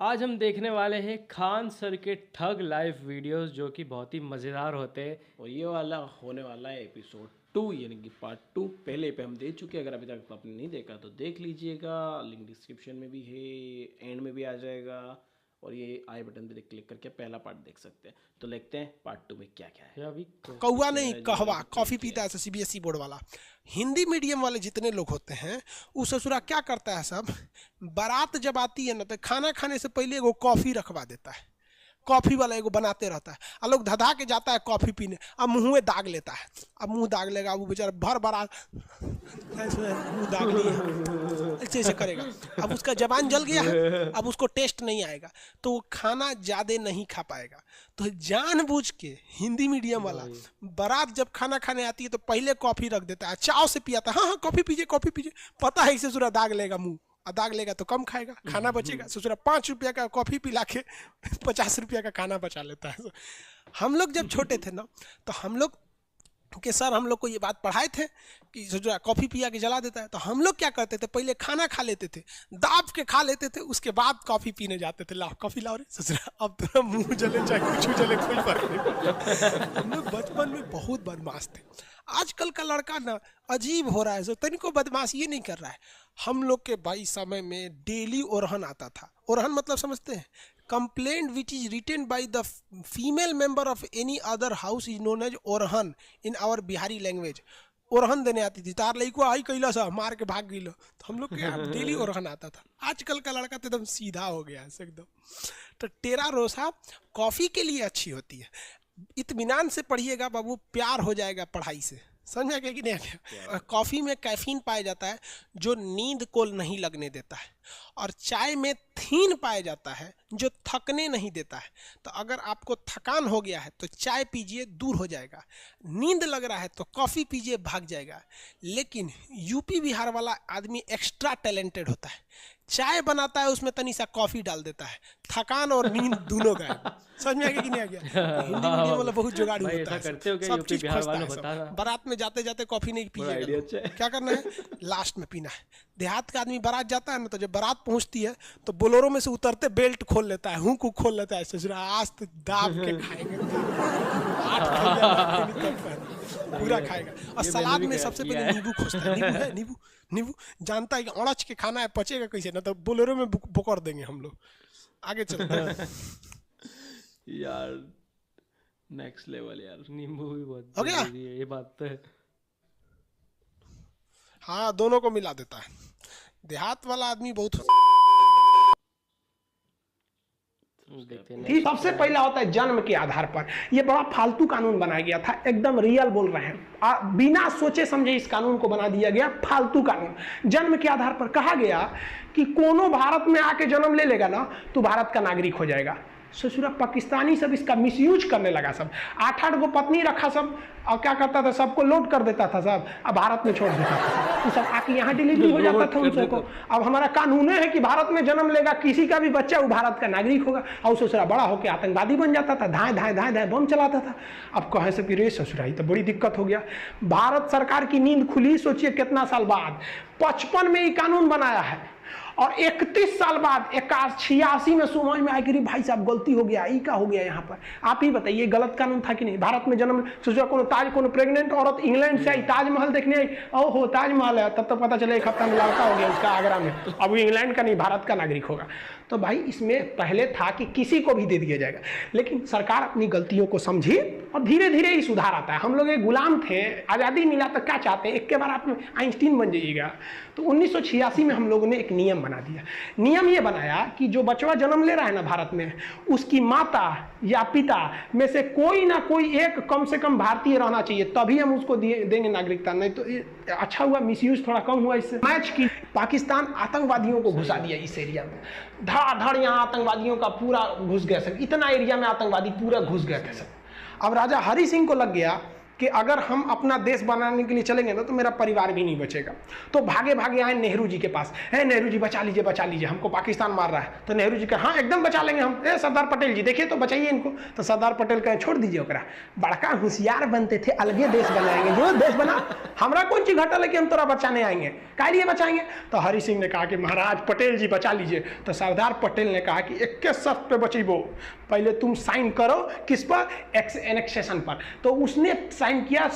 आज हम देखने वाले हैं खान सर के ठग लाइव वीडियोस जो कि बहुत ही मज़ेदार होते हैं। और ये वाला होने वाला है एपिसोड 2 यानी कि पार्ट 2। पहले पे हम दे चुके हैं, अगर अभी तक आपने नहीं देखा तो देख लीजिएगा, लिंक डिस्क्रिप्शन में भी है, एंड में भी आ जाएगा और ये आई बटन पे क्लिक करके पहला पार्ट देख सकते हैं। तो देखते हैं पार्ट 2 में क्या क्या है। अभी कौआ नहीं कहवा कॉफी पीता है सीबीएसई बोर्ड वाला। हिंदी मीडियम वाले जितने लोग होते हैं वो ससुरा क्या करता है, सब बारात जब आती है ना तो खाना खाने से पहले एगो कॉफी रखवा देता है, कॉफी वाला एगो बनाते रहता है। और लोग धधा के जाता है कॉफी पीने, अब मुंह में दाग लेता है। अब मुंह दाग लेगा वो बेचारा भर बारात मुंह दाग लिया ऐसे ऐसे करेगा। अब उसका जबान जल गया है, अब उसको टेस्ट नहीं आएगा तो वो खाना ज्यादा नहीं खा पाएगा। तो जानबूझ के हिंदी मीडियम वाला बारात जब खाना खाने आती है तो पहले कॉफी रख देता है, चाव से पियाता है, हाँ हाँ कॉफी पीजिए। पता है इसे सुरा दाग लेगा मुंह, दाग लेगा तो कम खाएगा, खाना बचेगा। ससुरा 5 रुपया का कॉफी पिला के 50 रुपया का खाना बचा लेता है। हम लोग जब छोटे थे ना तो हम लोग के सर हम लोग को ये बात पढ़ाए थे कि ससुरा कॉफी पिया के जला देता है। तो हम लोग क्या करते थे, पहले खाना खा लेते थे, दाब के खा लेते थे, उसके बाद कॉफी पीने जाते थे। लाओ कॉफी लाओ रे ससुरा, अब तेरा मुंह जले चाहे कुछ जले कोई फर्क नहीं पड़ता। हम लोग बचपन में बहुत बदमाश थे। आजकल का लड़का ना अजीब हो रहा है, सो तनिको बदमाश ये नहीं कर रहा है। हम लोग के भाई समय में डेली ओरहन आता था। ओरहन मतलब समझते हैं, complaint which is written by the female member of any other house is known as orahan in our Bihari language. ओरहन देने आती थी, तार लइको आई कैला सा मार के भाग गई। तो हम लोग के डेली ओरहन आता था। आजकल का लड़का तो एकदम सीधा हो गया है एकदम। तो टेरा रोसा कॉफ़ी के लिए अच्छी होती है, इत्मीनान से पढ़िएगा बाबू, प्यार हो जाएगा पढ़ाई से। समझा क्या कि नहीं? कॉफ़ी में कैफीन पाया जाता है जो नींद को नहीं लगने देता है, और चाय में थीन पाया जाता है जो थकने नहीं देता है। तो अगर आपको थकान हो गया है तो चाय पीजिए, दूर हो जाएगा। नींद लग रहा है तो कॉफ़ी पीजिए, भाग जाएगा। लेकिन यूपी बिहार वाला आदमी एक्स्ट्रा टैलेंटेड होता है, चाय बनाता है उसमें तनी सा कॉफ़ी डाल देता है, थकान और नींद दोनों गायब। समझ में आ गया कि नहीं आ गया? हिंदी मीडियम वाला बहुत जुगाड़ू होता है, सब चीज खोजता है। बारात में जाते जाते कॉफी नहीं पीजिएगा, क्या करना है लास्ट में पीना है। देहात का आदमी बारात जाता है ना, तो जब बारात पहुंचती है तो बोलोरो में से उतरते बेल्ट खोल लेता है, हुक खोल लेता है। ससुरा आज तो दाब के खाएंगे, 8 पूरा खाएगा। और सलाद में सबसे पहले नींबू खोजता है। नींबू है, नींबू जानता है कि अड़च के खाना है, पचेगा कैसे, ना तो बोलेरो में बोकर देंगे हम लोग। आगे चलते हैं यार, नेक्स्ट लेवल यार। नींबू भी बहुत हो गया है, ये बात तो है। हाँ, दोनों को मिला देता है। देहात वाला आदमी बहुत सबसे पहला होता है जन्म के आधार पर। यह बड़ा फालतू कानून बनाया गया था, एकदम रियल बोल रहे हैं, बिना सोचे समझे इस कानून को बना दिया गया, फालतू कानून। जन्म के आधार पर कहा गया कि कोनो भारत में आके जन्म ले लेगा ना तो भारत का नागरिक हो जाएगा। ससुरा पाकिस्तानी सब इसका मिसयूज करने लगा, सब 8-8 गो पत्नी रखा सब, और क्या करता था, सबको लोड कर देता था सब, अब भारत में छोड़ देता था। तो सब आके यहाँ डिलीवरी हो जाता था उन सबको। अब हमारा कानून है कि भारत में जन्म लेगा किसी का भी बच्चा, वो भारत का नागरिक होगा। और ससुरा बड़ा होकर आतंकवादी बन जाता था, धाए धाए धाए धाए बम चलाता था। अब कहे से फिर ससुरा ही तो बड़ी दिक्कत हो गया। भारत सरकार की नींद खुली, सोचिए कितना साल बाद, 55 में ये कानून बनाया है, और 31 साल बाद 86 में समझ में आया कि भाई साहब गलती हो गया, ये क्या हो गया यहाँ पर। आप ही बताइए, गलत कानून था कि नहीं? भारत में जन्म, सोचो कोनो प्रेग्नेंट औरत इंग्लैंड से आई, ताजमहल देखने आई, ओहो ताजमहल है, तब तो पता चले 1 हफ्ता में लड़का हो गया उसका आगरा में, अब वो इंग्लैंड का नहीं भारत का नागरिक होगा। तो भाई इसमें पहले था कि किसी को भी दे दिया जाएगा, लेकिन सरकार अपनी गलतियों को समझी और धीरे धीरे ही सुधार आता है। हम लोग एक गुलाम थे, आज़ादी मिला तो क्या चाहते हैं, एक के बार आप आइंस्टीन बन जाइएगा। तो 1986 में हम लोगों ने एक नियम बना दिया। नियम ये बनाया कि जो बच्चा जन्म ले रहा है ना भारत में, उसकी माता या पिता में से कोई ना कोई एक कम से कम भारतीय रहना चाहिए, तभी हम उसको देंगे नागरिकता। नहीं तो अच्छा हुआ, मिसयूज थोड़ा कम हुआ इससे। मैच की पाकिस्तान आतंकवादियों को घुसा दिया इस एरिया में, धड़ाधड़ यहाँ आतंकवादियों का पूरा घुस गया सब, इतना एरिया में आतंकवादी पूरा घुस गए थे सब। अब राजा हरि सिंह को लग गया कि अगर हम अपना देश बनाने के लिए चलेंगे ना तो मेरा परिवार भी नहीं बचेगा। तो भागे भागे आए नेहरू जी के पास, है नेहरू जी बचा लीजिए हमको पाकिस्तान मार रहा है। तो नेहरू जी कहा हाँ एकदम बचा लेंगे हम। सरदार पटेल जी देखिए तो बचाइए इनको। तो सरदार पटेल कहे छोड़ दीजिए ओकरा, बड़का होशियार बनते थे, अलगे देश बनाएंगे, जो देश बना हमरा कौन चीज घटल है कि हम तोरा बचाने आएंगे, काहे लिए बचाएंगे। तो हरि सिंह ने कहा कि महाराज पटेल जी बचा लीजिए। तो सरदार पटेल ने कहा कि 21 शर्त पे बचीबो, पहले तुम साइन करो किस पर, एनेक्सेशन पर। तो उसने साइन किया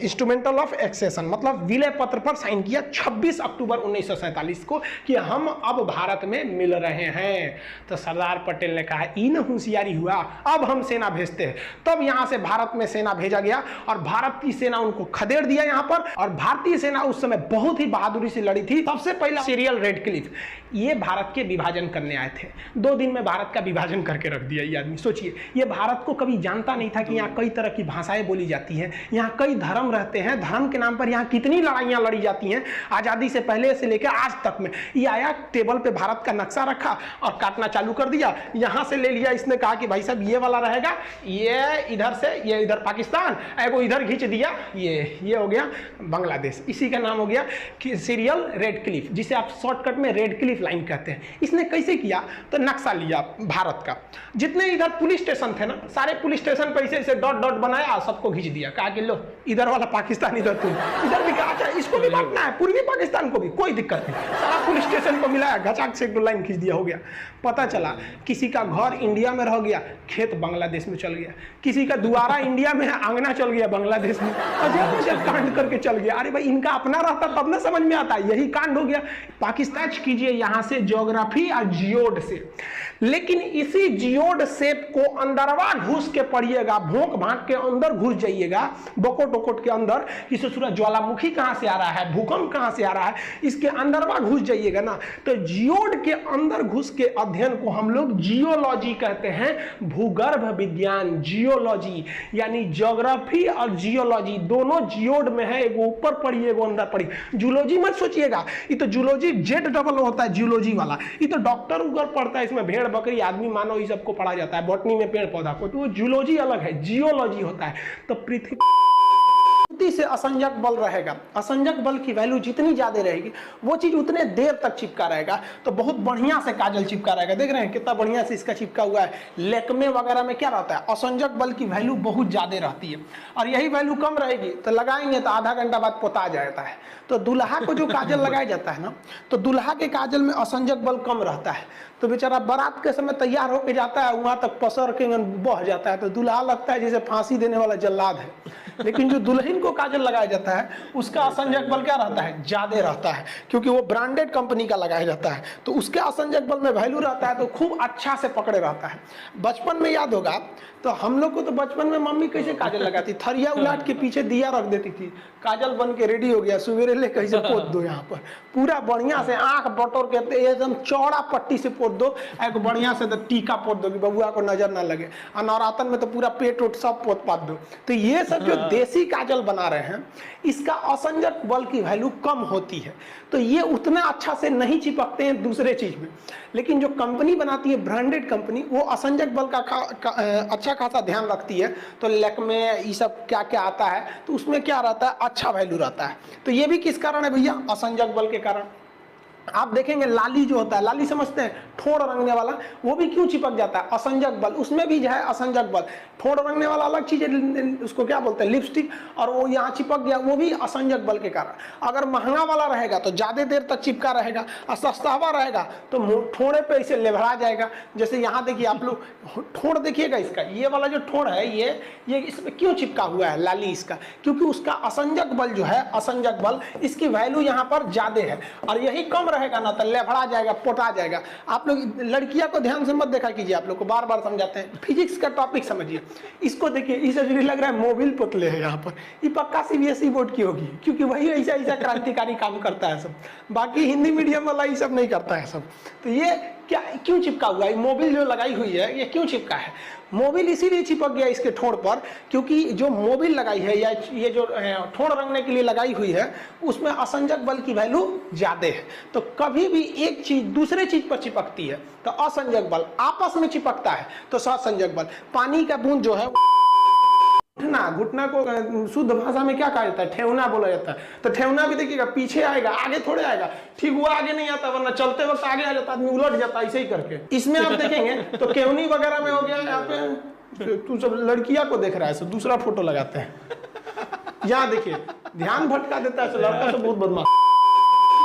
इंस्ट्रूमेंटल ऑफ एक्सेशन, मतलब विलय पत्र पर साइन किया 26 अक्टूबर 1947 को कि हम अब भारत में मिल रहे हैं। तो सरदार पटेल ने कहा इन होशियारी हुआ, अब हम सेना भेजते हैं। तब यहां से भारत में सेना भेजा गया और भारत की सेना उनको खदेड़ दिया यहां पर। और भारतीय सेना उस समय बहुत ही बहादुरी से लड़ी थी। सबसे पहला सीरियल रेडक्लिफ, ये भारत के विभाजन करने आए थे। 2 दिन में भारत का विभाजन करके रख दिया ये आदमी। सोचिए, ये भारत को कभी जानता नहीं था कि यहाँ कई तरह की भाषाएं बोली जाती हैं, यहाँ कई धर्म रहते हैं, धर्म के नाम पर यहाँ कितनी लड़ाइयाँ लड़ी जाती हैं आज़ादी से पहले से लेकर आज तक में। ये आया टेबल पे भारत का नक्शा रखा और काटना चालू कर दिया। यहाँ से ले लिया, इसने कहा कि भाई साहब ये वाला रहेगा, ये इधर से, ये इधर पाकिस्तान, एगो इधर खींच दिया, ये हो गया बांग्लादेश। इसी का नाम हो गया कि सीरियल रेडक्लिफ, जिसे आप शॉर्टकट में रेडक्लिफ लाइन कहते हैं। इसने कैसे किया, तो नक्शा लिया भारत का, जितने इधर पुलिस स्टेशन थे ना, सारे पुलिस स्टेशन पर ऐसे डॉट डॉट बनाया, सबको खींच दिया, कहा कि लो इधर वाला पाकिस्तान, इधर भी कहा अच्छा इसको भी बांटना है, पूर्वी पाकिस्तान को भी, कोई दिक्कत नहीं। सारा पुलिस स्टेशन को मिलाया, घचाक से 1-2 लाइन खींच दिया, हो गया। पता चला किसी का घर इंडिया में रह गया, खेत बांग्लादेश में चल गया, किसी का द्वारा इंडिया में, आंगना चल गया बांग्लादेश में, अजब कांड करके चल गया। अरे भाई इनका अपना रहता तब ना समझ में आता, यही कांड हो गया। पाकिस्तान कीजिए यहां से ज्योग्राफी और जियोड से, लेकिन इसी जियोड शेप को अंदरवा घुस के पढ़िएगा, भोंक भांक के अंदर घुस जाइएगा, बकोट वकोट के अंदर, कि सूरज ज्वालामुखी कहां से आ रहा है, भूकंप कहां से आ रहा है, इसके अंदरवा घुस जाइएगा ना, तो जियोड के अंदर घुस के अध्ययन को हम लोग जियोलॉजी कहते हैं, भूगर्भ विज्ञान, जियोलॉजी, यानी ज्योग्राफी और जियोलॉजी दोनों जियोड में है, एगो ऊपर पढ़िए एगो अंदर पढ़िए। जूलॉजी मत सोचिएगा, ये तो जूलॉजी जेड डबल होता है जियोलॉजी वाला, ये तो डॉक्टर उगर पढ़ता है, इसमें भेड़ बकरी आदमी मानव ये सबको पढ़ा जाता है, बॉटनी में पेड़ पौधा को, तो वो जूलॉजी अलग है, जियोलॉजी होता है। तो पृथ्वी से असंजक बल रहेगा, असंजक बल की वैल्यू जितनी ज्यादा रहेगी वो चीज उतने देर तक चिपका रहेगा। तो बहुत बढ़िया से काजल चिपका रहेगा, देख रहे हैं कितना बढ़िया से इसका चिपका हुआ है। लेकमे वगैरह में क्या रहता है, असंजक बल की वैल्यू बहुत ज्यादा रहती है, और यही वैल्यू कम रहेगी तो लगाएंगे तो आधा घंटा बाद पोता जाता है। तो दुल्हा को जो काजल लगाया जाता है ना, तो दुल्हा के काजल में असंजक बल कम रहता है, तो बेचारा बारात के समय तैयार होकर जाता है, वहां तक पसर के बह जाता है, तो दुल्हा लगता है जैसे फांसी देने वाला जल्लाद है। लेकिन जो दुल्हन को काजल लगाया जाता है उसका असंजक बल क्या रहता है, ज्यादा रहता है, क्योंकि वो ब्रांडेड कंपनी का लगाया जाता है, तो उसके असंजक बल में वैल्यू रहता है, तो खूब अच्छा से पकड़े रहता है। बचपन में याद होगा तो हम लोग को तो बचपन में मम्मी कैसे काजल लगाती, थरिया उलाट के पीछे दिया रख देती थी, काजल बन के रेडी हो गया, सवेरे ले कैसे पोत दो, यहाँ पर पूरा बढ़िया से आंख बटोर के एकदम चौड़ा पट्टी से पोत दो, एक बढ़िया से टीका पोत दो कि बबुआ को नजर ना लगे, और नवरातन में तो पूरा पेट उट सब पोत पात दो। तो ये सब जो देसी काजल बना रहे हैं इसका असंजक बल की वैल्यू कम होती है, तो ये उतना अच्छा से नहीं चिपकते हैं दूसरे चीज में। लेकिन जो कंपनी बनाती है ब्रांडेड कंपनी, वो असंजक बल का अच्छा खासा ध्यान रखती है। तो लैक्मे ये सब क्या क्या आता है, तो उसमें क्या रहता है, अच्छा वैल्यू रहता है। तो ये भी किस कारण है भैया, असंजक बल के कारण। आप देखेंगे लाली जो होता है, लाली समझते हैं, ठोड़ रंगने वाला, वो भी क्यों चिपक जाता है, असंजक बल, उसमें भी जो है असंजक बल। ठोड़ रंगने वाला अलग चीज है, उसको क्या बोलते हैं, लिपस्टिक, और वो यहाँ चिपक गया, वो भी असंजक बल के कारण। अगर महंगा वाला रहेगा तो ज्यादा देर तक चिपका रहेगा, और सस्ता हुआ रहेगा तो ठोड़े पे इसे लेभरा जाएगा। जैसे यहाँ देखिए आप लोग ठोड़ देखिएगा, इसका ये वाला जो ठोड़ है ये इसमें क्यों चिपका हुआ है लाली इसका, क्योंकि उसका असंजक बल जो है, असंजक बल, इसकी वैल्यू यहाँ पर ज्यादा है, और यही कम रहेगा ना तो लेफड़ा जाएगा, पोटा जाएगा। आप लोग लड़कियां को ध्यान से मत देखा कीजिए, आप लोग को बार बार समझाते हैं, फिजिक्स का टॉपिक समझिए। इसको देखिए, इसे लग रहा है मोबिल पुतले है यहाँ पर, ये पक्का सीबीएसई बोर्ड की होगी, क्योंकि वही ऐसा क्रांतिकारी काम करता है सब, बाकी हिंदी मीडियम वाला ये सब नहीं करता है सब। तो ये क्या क्यों चिपका हुआ है, मोबिल जो लगाई हुई है ये क्यों चिपका है, मोबिल इसीलिए चिपक गया इसके ठोड़ पर, क्योंकि जो मोबिल लगाई है या ये जो ठोड़ रंगने के लिए लगाई हुई है उसमें असंजक बल की वैल्यू ज्यादा है। तो कभी भी एक चीज दूसरे चीज पर चिपकती है तो असंजक बल, आपस में चिपकता है तो ससंजक बल। पानी का बूंद जो है घुटना को शुद्ध भाषा में क्या कहा जाता है? ठेहुना बोला जाता है। तो ठेहुना भी देखिएगा पीछे आएगा, आगे थोड़े आएगा। ठीक हुआ आगे नहीं आता, वरना चलते वक्त आगे आ जाता, आदमी उलट जाता ऐसे ही करके। इसमें आप देखेंगे तो केवनी वगैरह में हो गया। यहाँ पे तू सब लड़कियां को देख रहा है, दूसरा फोटो लगाते हैं। यहाँ देखिए ध्यान भटका देता है, लड़का से बहुत बदमाश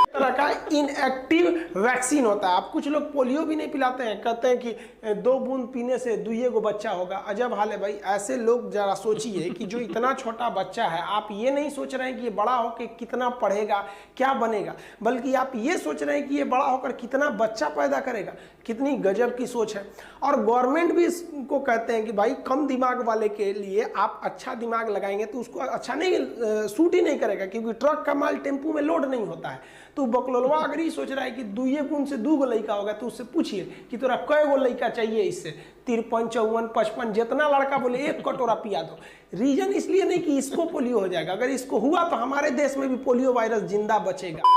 तरह का इनएक्टिव वैक्सीन होता है। आप कुछ लोग पोलियो भी नहीं पिलाते हैं, कहते हैं कि 2 बूंद पीने से 2 को बच्चा होगा। अजब हाल है भाई। ऐसे लोग जरा सोचिए कि जो इतना छोटा बच्चा है, आप ये नहीं सोच रहे हैं कि ये बड़ा होकर कितना पढ़ेगा, क्या बनेगा, बल्कि आप ये सोच रहे हैं कि ये बड़ा होकर कितना बच्चा पैदा करेगा। कितनी गजब की सोच है। और गवर्नमेंट भी इसको कहते हैं कि भाई कम दिमाग वाले के लिए आप अच्छा दिमाग लगाएंगे तो उसको अच्छा नहीं सूट ही नहीं करेगा, क्योंकि ट्रक का माल टेम्पू में लोड नहीं होता है। तो बकलोलवा अगर ही सोच रहा है कि 2 बूंद से 2 लड़का होगा, तो उससे पूछिए कि तोरा कै गो लड़का चाहिए, इससे 53, 54, 55 जितना लड़का बोले 1 कटोरा पिया दो। रीजन इसलिए नहीं कि इसको पोलियो हो जाएगा, अगर इसको हुआ तो हमारे देश में भी पोलियो वायरस जिंदा बचेगा।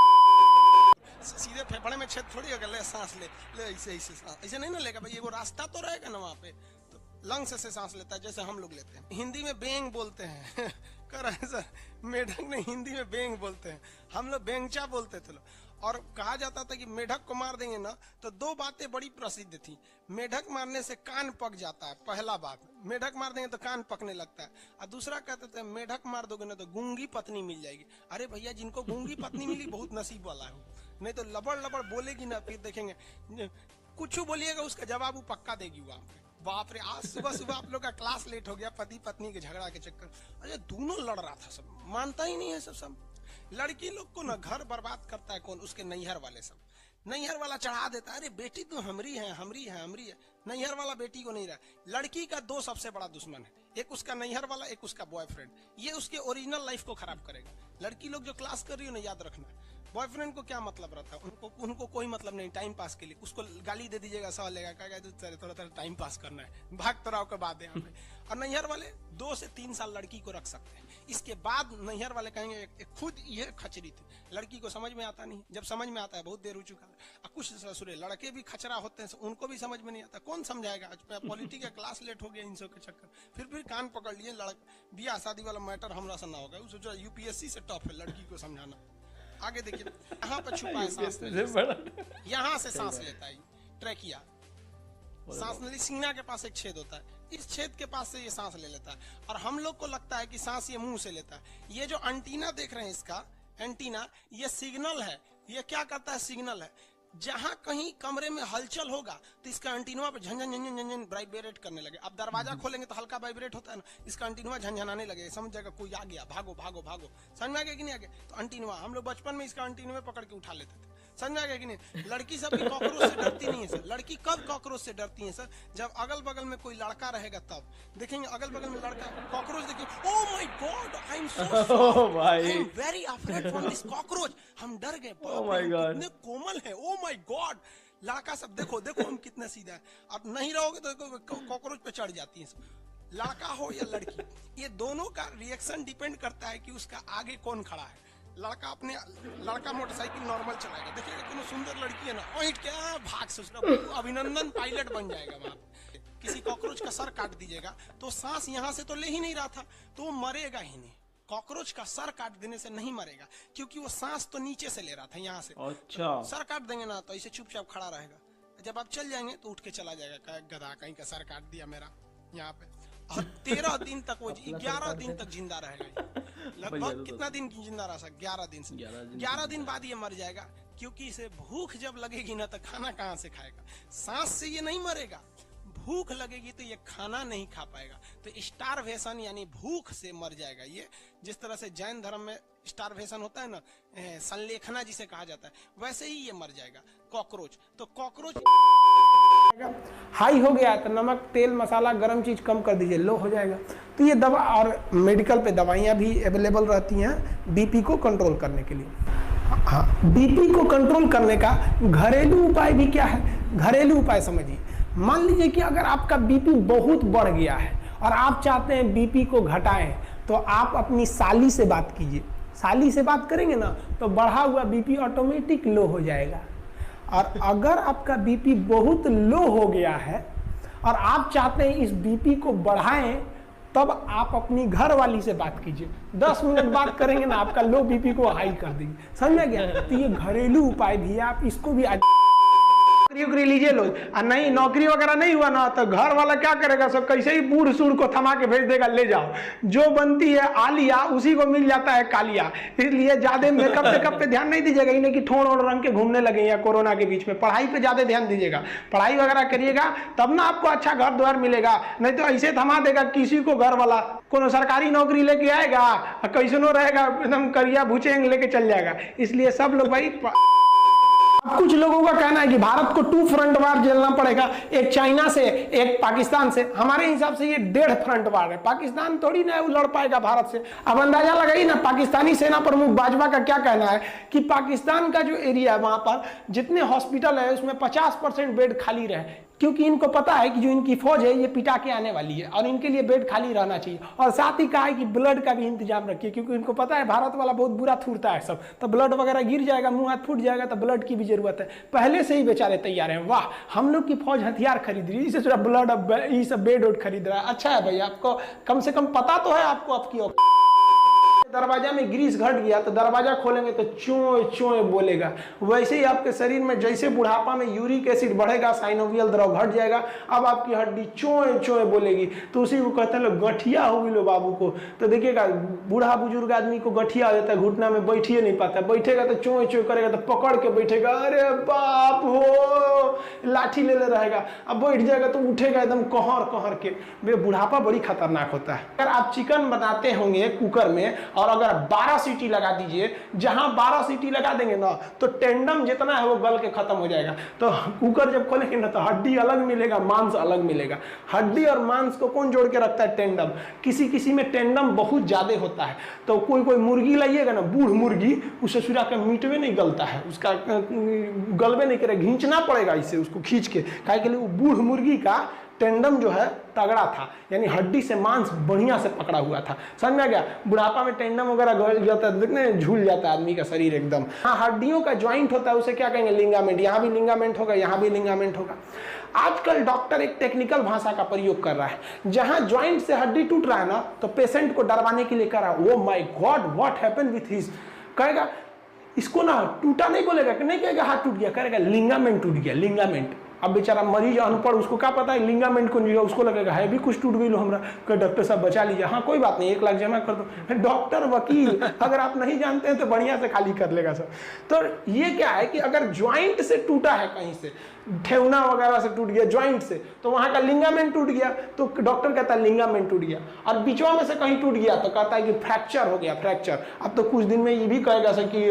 सीधे फेफड़े में छेद थोड़ी होगा, ले सांस ले ऐसे ऐसे नहीं ना लेगा भाई, एगो रास्ता तो रहेगा ना वहाँ पे। तो लंग्स से सांस लेता है जैसे हम लोग लेते हैं। हिंदी में बेंग बोलते हैं कर रहे हैं सर, मेढक ने हिंदी में बेंग बोलते हैं, हम लोग बेंगचा बोलते थे लोग। और कहा जाता था कि मेढक को मार देंगे ना तो 2 बातें बड़ी प्रसिद्ध थी। मेढक मारने से कान पक जाता है, पहला बात, मेढक मार देंगे तो कान पकने लगता है। और दूसरा कहते थे मेढक मार दोगे ना तो गूंगी पत्नी मिल जाएगी। अरे भैया जिनको गूंगी पत्नी मिली बहुत नसीब वाला है, नहीं तो लबड़ लबड़ बोलेगी ना, फिर देखेंगे कुछ बोलिएगा उसका जवाब वो पक्का देगी वहां पे। बाप रे, आज सुबह सुबह आप लोग का क्लास लेट हो गया पति पत्नी के झगड़ा के चक्कर। अरे दोनों लड़ रहा था, सब मानता ही नहीं है सब। लड़की लोग को ना घर बर्बाद करता है कौन? उसके नैहर वाले सब। नैहर वाला चढ़ा देता है, अरे बेटी तो हमरी है। नैहर वाला बेटी को नहीं रहा। लड़की का 2 सबसे बड़ा दुश्मन है, एक उसका नैहर वाला, एक उसका बॉयफ्रेंड। ये उसके ओरिजिनल लाइफ को खराब करेगा। लड़की लोग जो क्लास कर रही हो ना, याद रखना, बॉयफ्रेंड को क्या मतलब रहता है? उनको कोई मतलब नहीं, टाइम पास के लिए। उसको गाली दे दीजिएगा, सवाल लेगा, कहेगा थोड़ा टाइम पास करना है, भाग तराव के बाद यहाँ पे। और नैहर वाले 2 से 3 साल लड़की को रख सकते हैं, इसके बाद नैहर वाले कहेंगे खुद ये खचरी थी। लड़की को समझ में आता नहीं, जब समझ में आता है बहुत देर हो चुका है। और कुछ ससुरे लड़के भी खचरा होते हैं, उनको भी समझ में नहीं आता, कौन समझाएगा? आज पॉलिटिक्स का क्लास लेट हो गया इन सब के चक्कर, फिर कान पकड़ लिए। ब्याह शादी वाला मैटर हमरा से ना होगा, सोचा यूपीएससी से टफ है लड़की को समझाना। आगे देखिए, यहाँ पर छुपा है सांस, यहाँ से सांस लेता है ट्रैकिया, सांस नली सीना के पास एक छेद होता है, इस छेद के पास से ये सांस ले लेता है। और हम लोग को लगता है कि सांस ये मुंह से लेता है। ये जो एंटीना देख रहे हैं, इसका एंटीना, ये सिग्नल है। ये क्या करता है? सिग्नल है। जहां कहीं कमरे में हलचल होगा तो इसका एंटीना पे झंझन झंझन झंझन वाइब्रेट करने लगे। अब दरवाजा खोलेंगे तो हल्का वाइब्रेट होता है ना, इसका एंटीना झंझनाने लगे, समझ जाएगा कोई आ गया, भागो भागो भागो। समझ में आ गया कि नहीं आ गया? तो एंटीना हम लोग बचपन में इसका एंटीना पकड़ के उठा लेते थे। समझ में आ गया कि नहीं? लड़की सब भी कॉकरोच से डरती नहीं है सर। लड़की कब कॉकरोच से डरती है सर? जब अगल बगल में कोई लड़का रहेगा तब देखेंगे, अगल बगल में लड़का कॉकरोच देखेंगे, oh my God, I am so I am very afraid from this cockroach. हम डर गए, ओह माय गॉड, कितने कोमल है, ओह माय गॉड। लड़का सब देखो देखो हम कितने सीधा है। अब नहीं रहोगे तो कॉकरोच पे चढ़ जाती है। लड़का हो या लड़की, ये दोनों का रिएक्शन डिपेंड करता है कि उसका आगे कौन खड़ा है। लड़का मोटरसाइकिल नॉर्मल चलाएगा, देखिएगा कोनो सुंदर लड़की है ना, ओइट क्या भाग से उसका अभिनंदन पायलट बन जाएगा। वहां किसी कॉकरोच का सर काट दीजिएगा तो सांस यहाँ से तो ले ही नहीं रहा था, तो वो मरेगा ही नहीं। कॉकरोच का सर काट देने से नहीं मरेगा, क्योंकि वो सांस तो नीचे से ले रहा था, यहाँ से। अच्छा, सर काट देंगे ना तो ऐसे चुपचाप खड़ा रहेगा। जब आप चल जाएंगे तो उठ के चला जाएगा, गधा कहीं का सर काट दिया मेरा यहाँ पे। और 13 दिन तक, वो 11 दिन तक जिंदा रहेगा। लगभग कितना दिन जिंदा रह सकता? 11 दिन से 11 दिन बाद ये मर जाएगा, क्योंकि इसे भूख जब लगेगी ना तो खाना कहाँ से खाएगा? सांस से ये नहीं मरेगा, भूख लगेगी तो ये खाना नहीं खा पाएगा, तो स्टारवेशन यानी भूख से मर जाएगा ये। जिस तरह से जैन धर्म में स्टारवेशन होता है ना, संलेखना जिसे कहा जाता है, वैसे ही ये मर जाएगा कॉकरोच। तो कॉकरोच हाई हो गया तो नमक तेल मसाला गर्म चीज कम कर दीजिए, लो हो जाएगा। तो ये दवा, और मेडिकल पे दवाइयाँ भी अवेलेबल रहती हैं बीपी को कंट्रोल करने के लिए। हाँ, बीपी को कंट्रोल करने का घरेलू उपाय भी क्या है? घरेलू उपाय समझिए। मान लीजिए कि अगर आपका बीपी बहुत बढ़ गया है और आप चाहते हैं बीपी को घटाएं, तो आप अपनी साली से बात कीजिए। साली से बात करेंगे ना तो बढ़ा हुआ बीपी ऑटोमेटिक लो हो जाएगा। और अगर आपका बीपी बहुत लो हो गया है और आप चाहते हैं इस बीपी को बढ़ाएं, तब आप अपनी घर वाली से बात कीजिए। 10 मिनट बात करेंगे ना, आपका लो बीपी को हाई कर देंगे, समझा गया। तो ये घरेलू उपाय भी है, आप इसको भी नौकरी उकरी लीजिए लोग। और नहीं नौकरी वगैरह नहीं हुआ ना, तो घर वाला क्या करेगा, सब कैसे ही बूढ़ सूढ़ को थमा के भेज देगा, ले जाओ, जो बनती है आलिया उसी को मिल जाता है कालिया। इसलिए ज्यादा मेकअप पे ध्यान नहीं दीजिएगा, इन्हें कि ठोड़ और रंग के घूमने लगे या कोरोना के बीच में। पढ़ाई पे ज्यादा ध्यान दीजिएगा, पढ़ाई वगैरह करिएगा, तब ना आपको अच्छा घर द्वार मिलेगा। नहीं तो ऐसे थमा देगा किसी को घर वाला, कोनो सरकारी नौकरी लेके आएगा, कैसनो रहेगा, एकदम करिया भूचेंग लेके चल जाएगा। इसलिए सब लोग भाई, कुछ लोगों का कहना है कि भारत को 2 फ्रंट वार झेलना पड़ेगा, एक चाइना से, एक पाकिस्तान से। हमारे हिसाब से ये 1.5 फ्रंट वार है, पाकिस्तान थोड़ी ना लड़ पाएगा भारत से। अब अंदाजा लगाइए ना, पाकिस्तानी सेना प्रमुख बाजवा का क्या कहना है कि पाकिस्तान का जो एरिया है वहां पर जितने हॉस्पिटल है उसमें 50% बेड खाली रहे, क्योंकि इनको पता है कि जो इनकी फौज है ये पिटा के आने वाली है और इनके लिए बेड खाली रहना चाहिए। और साथ ही कहा है कि ब्लड का भी इंतजाम रखिए, क्योंकि इनको पता है भारत वाला बहुत बुरा थूरता है सब, तो ब्लड वगैरह गिर जाएगा, मुंह हाथ फूट जाएगा, तो ब्लड की भी जरूरत है। पहले से ही बेचारे तैयार हैं। वाह, हम लोग की फौज हथियार खरीद रही है, इसे थोड़ा ब्लड ये सब बेड उड खरीद रहा है। अच्छा है भाई, आपको कम से कम पता तो है आपको आपकी। दरवाजा में ग्रीस घट गया तो दरवाजा खोलेंगे तो चोए चोए बोलेगा। वैसे ही आपके शरीर में जैसे बुढ़ापा में यूरिक एसिड बढ़ेगा, साइनोवियल द्रव घट जाएगा, अब आपकी हड्डी चोए चोए बोलेगी। तो उसी को कहते हैं लोग गठिया हो गई लो बाबू को। तो देखिएगा, बूढ़ा बुजुर्ग आदमी को गठिया हो जाता है, घुटना में बैठिए नहीं पाता, बैठेगा तो चोए चोए करेगा, तो पकड़ के बैठेगा, अरे बाप हो, लाठी ले रहेगा। अब बैठ जाएगा तो उठेगा एकदम कहर कहर के। बुढ़ापा बड़ी खतरनाक होता है। अगर आप चिकन बनाते होंगे कुकर में और अगर 12 सीटी लगा दीजिए, जहां 12 सीटी लगा देंगे ना तो टेंडम जितना है वो गल के खत्म हो जाएगा। तो कुकर जब खोलेंगे ना तो हड्डी अलग मिलेगा, मांस अलग मिलेगा। हड्डी और मांस को कौन जोड़ के रखता है? टेंडम। किसी किसी में टेंडम बहुत ज्यादा होता है, तो कोई कोई मुर्गी लाइएगा ना, बूढ़ मुर्गी, उसे सुरा के मीट में नहीं गलता है, उसका गलबे नहीं करेगा, घींचना पड़ेगा इसे, उसको खींच के। काहे के लिए? वो बूढ़ मुर्गी का टेंडम जो है तगड़ा था, यानी हड्डी से मांस बढ़िया से पकड़ा हुआ था। समझ में आ गया? बुढ़ापा में टेंडम वगैरह गल जाता है, देखने झूल जाता है आदमी का शरीर एकदम। हाँ, हड्डियों का ज्वाइंट होता है, उसे क्या कहेंगे? लिंगामेंट। यहाँ भी लिंगामेंट होगा, यहाँ भी लिंगामेंट होगा। आजकल डॉक्टर एक टेक्निकल भाषा का प्रयोग कर रहा है, जहां ज्वाइंट से हड्डी टूट रहा है ना, तो पेशेंट को डरवाने के लिए कर रहा है, oh my God what happened with his. कहेगा इसको ना टूटा नहीं बोलेगा, नहीं कहेगा हाथ टूट गया, कहेगा लिंगामेंट टूट गया, लिंगामेंट। अब बेचारा मरीज अनपढ़, उसको क्या पता है लिंगामेंट कौन दिया, उसको लगेगा है भी कुछ टूट गई लो हमरा, कि डॉक्टर साहब बचा लीजिए। हाँ कोई बात नहीं, 1 लाख जमा कर दो। डॉक्टर वकील अगर आप नहीं जानते हैं तो बढ़िया से खाली कर लेगा सब। तो ये क्या है कि अगर ज्वाइंट से टूटा है, कहीं से ठेवना वगैरह से टूट गया ज्वाइंट से, तो वहां का लिंगामेंट टूट गया, तो डॉक्टर कहता है लिंगामेंट टूट गया। और बीचवा में से कहीं टूट गया तो कहता है कि फ्रैक्चर हो गया, फ्रैक्चर। अब तो कुछ दिन में ये भी कहेगा कि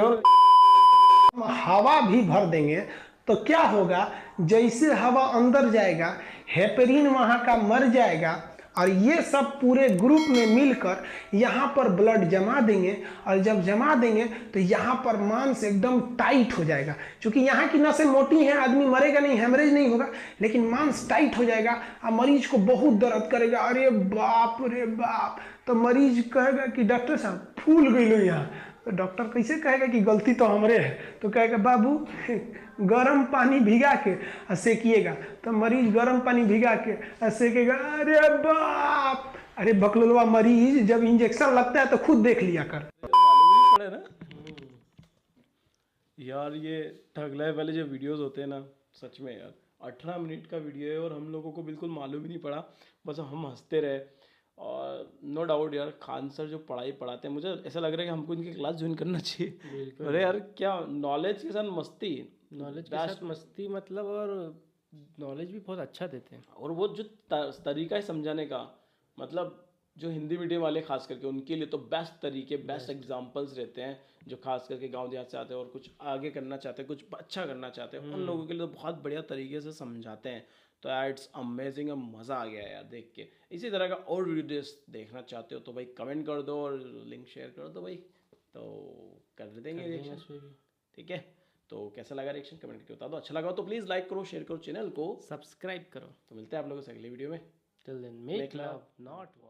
हवा भी भर देंगे तो क्या होगा, जैसे हवा अंदर जाएगा हेपेरिन वहां का मर जाएगा, और ये सब पूरे ग्रुप में मिलकर यहाँ पर ब्लड जमा देंगे, और जब जमा देंगे तो यहाँ पर मांस एकदम टाइट हो जाएगा। क्योंकि यहाँ की नसें मोटी हैं, आदमी मरेगा नहीं, हेमरेज नहीं होगा, लेकिन मांस टाइट हो जाएगा और मरीज को बहुत दर्द करेगा, अरे बाप रे बाप। तो मरीज कहेगा कि डॉक्टर साहब फूल गई लो यहाँ। तो डॉक्टर कैसे कहेगा कि गलती तो हमरे है? तो कहेगा बाबू गर्म पानी भिगा के सेकिएगा। तो मरीज गर्म पानी भिगा के सेकेगा, अरे बाप, अरे बकलोलवा मरीज जब इंजेक्शन लगता है तो खुद देख लिया कर। मालूम नहीं पड़े ना यार, ये ठग लाइफ वाले जो वीडियोस होते हैं ना, सच में यार 18 मिनट का वीडियो है और हम लोगों को बिल्कुल मालूम ही नहीं पड़ा, बस हम हंसते रहे। और नो डाउट यार, खान सर जो पढ़ाई पढ़ाते हैं, मुझे ऐसा लग रहा है कि हमको इनकी क्लास ज्वाइन करना चाहिए। अरे यार क्या नॉलेज के साथ मस्ती, नॉलेज के साथ मस्ती मतलब, और नॉलेज भी बहुत अच्छा देते हैं। और वो जो तरीका है समझाने का, मतलब जो हिंदी मीडियम वाले खास करके उनके लिए तो बेस्ट तरीके, बेस्ट एग्जांपल्स रहते हैं, जो खास करके गांव देहात से आते हैं और कुछ आगे करना चाहते हैं, कुछ अच्छा करना चाहते हैं, उन लोगों के लिए तो बहुत बढ़िया तरीके से समझाते हैं। तो यार इट्स अमेजिंग, मज़ा आ गया यार देख के। इसी तरह का और वीडियोस देखना चाहते हो तो भाई कमेंट कर दो और लिंक शेयर कर दो भाई, तो कर देंगे रिएक्शन। ठीक है, तो कैसा लगा रिएक्शन कमेंट करके बता दो। अच्छा लगा तो प्लीज़ लाइक करो, शेयर करो, चैनल को सब्सक्राइब करो। तो मिलते हैं आप लोगों से अगली वीडियो में। Till then make love not war.